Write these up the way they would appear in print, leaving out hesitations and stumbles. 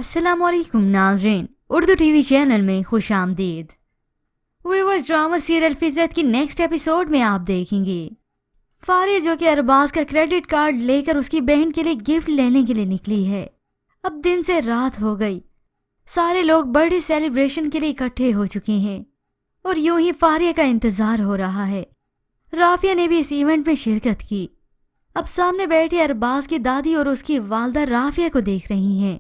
अस्सलाम वालेकुम नाज़रीन, उर्दू टीवी चैनल में खुश आमदीद। व्यूअर्स, ड्रामा सीरियल फितरत की नेक्स्ट एपिसोड में आप देखेंगे फारिया जो कि अरबाज का क्रेडिट कार्ड लेकर उसकी बहन के लिए गिफ्ट लेने के लिए निकली है। अब दिन से रात हो गई, सारे लोग बर्थडे सेलिब्रेशन के लिए इकट्ठे हो चुके हैं और यूं ही फारिया का इंतजार हो रहा है। राफिया ने भी इस इवेंट में शिरकत की। अब सामने बैठी अरबाज की दादी और उसकी वालदा राफिया को देख रही हैं।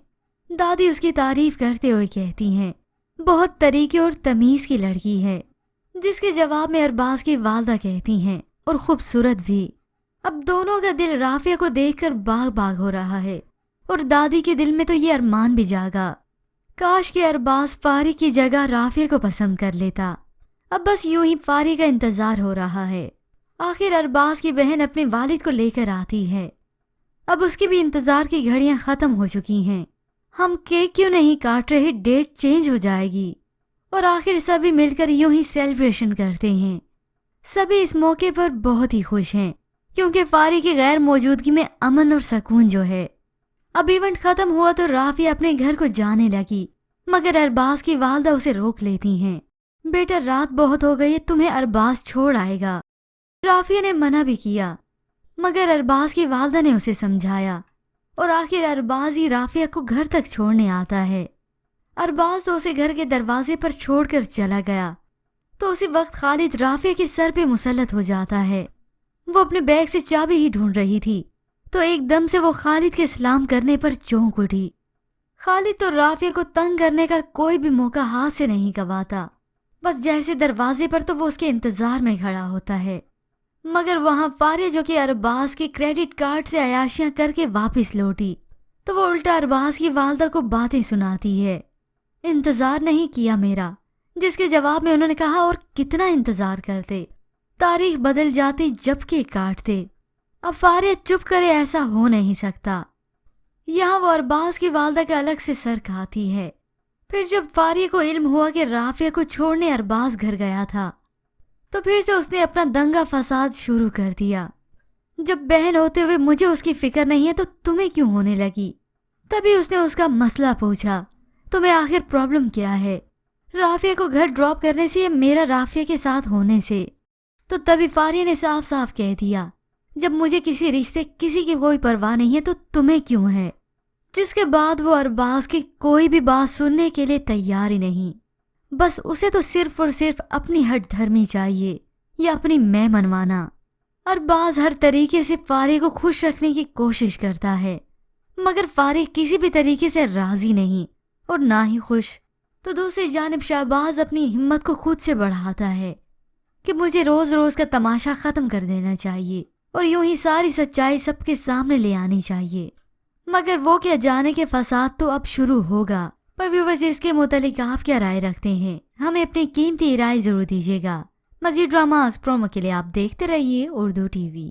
दादी उसकी तारीफ करते हुए कहती हैं, बहुत तरीके और तमीज की लड़की है। जिसके जवाब में अरबाज की वालदा कहती हैं, और खूबसूरत भी। अब दोनों का दिल राफिया को देखकर बाग बाग हो रहा है और दादी के दिल में तो ये अरमान भी जागा, काश कि अरबाज फारी की जगह राफिया को पसंद कर लेता। अब बस यूं ही फारी का इंतजार हो रहा है। आखिर अरबाज की बहन अपने वालिद को लेकर आती है। अब उसकी भी इंतजार की घड़ियां खत्म हो चुकी हैं। हम केक क्यों नहीं काट रहे, डेट चेंज हो जाएगी। और आखिर सभी मिलकर यूं ही सेलिब्रेशन करते हैं। सभी इस मौके पर बहुत ही खुश हैं क्योंकि फारी की गैर मौजूदगी में अमन और सुकून जो है। अब इवेंट खत्म हुआ तो राफिया अपने घर को जाने लगी, मगर अरबाज की वालदा उसे रोक लेती हैं। बेटा, रात बहुत हो गई है, तुम्हें अरबाज छोड़ आएगा। राफिया ने मना भी किया, मगर अरबाज की वालदा ने उसे समझाया और आखिर अरबाज ही राफिया को घर तक छोड़ने आता है। अरबाज तो उसे घर के दरवाजे पर छोड़कर चला गया तो उसी वक्त खालिद राफिया के सर पे मुसल्लत हो जाता है। वो अपने बैग से चाबी ही ढूंढ रही थी तो एकदम से वो खालिद के सलाम करने पर चौंक उठी। खालिद तो राफिया को तंग करने का कोई भी मौका हाथ से नहीं गंवाता। बस जैसे दरवाजे पर तो वो उसके इंतजार में खड़ा होता है, मगर वहां फारिया जो कि अरबाज के क्रेडिट कार्ड से अयाशियां करके वापस लौटी तो वो उल्टा अरबाज की वालदा को बातें सुनाती है। इंतजार नहीं किया मेरा, जिसके जवाब में उन्होंने कहा और कितना इंतजार करते, तारीख बदल जाती जब के काटते। अब फारिया चुप करे, ऐसा हो नहीं सकता। यहाँ वो अरबाज की वालदा का अलग से सर खाती है। फिर जब फारिया को इल्म हुआ कि राफिया को छोड़ने अरबाज घर गया था तो फिर से उसने अपना दंगा फसाद शुरू कर दिया। जब बहन होते हुए मुझे उसकी फिक्र नहीं है तो तुम्हें क्यों होने लगी। तभी उसने उसका मसला पूछा, तुम्हें आखिर प्रॉब्लम क्या है, राफिया को घर ड्रॉप करने से या मेरा राफिया के साथ होने से। तो तभी फारिया ने साफ साफ कह दिया, जब मुझे किसी रिश्ते किसी की कोई परवाह नहीं है तो तुम्हें क्यों है। जिसके बाद वो अरबाज की कोई भी बात सुनने के लिए तैयार ही नहीं। बस उसे तो सिर्फ और सिर्फ अपनी हट धर्मी चाहिए या अपनी मैं मनवाना। अरबाज हर तरीके से फारिया को खुश रखने की कोशिश करता है, मगर फारिया किसी भी तरीके से राजी नहीं और ना ही खुश। तो दूसरी जानिब शहबाज अपनी हिम्मत को खुद से बढ़ाता है कि मुझे रोज रोज का तमाशा खत्म कर देना चाहिए और यूं ही सारी सच्चाई सबके सामने ले आनी चाहिए। मगर वो क्या जाने के फसाद तो अब शुरू होगा। पर व्यूअर्स, इसके मुतालिक आप क्या राय रखते हैं, हमें अपनी कीमती राय जरूर दीजिएगा। मज़ीद ड्रामास प्रोमो के लिए आप देखते रहिए उर्दू टीवी।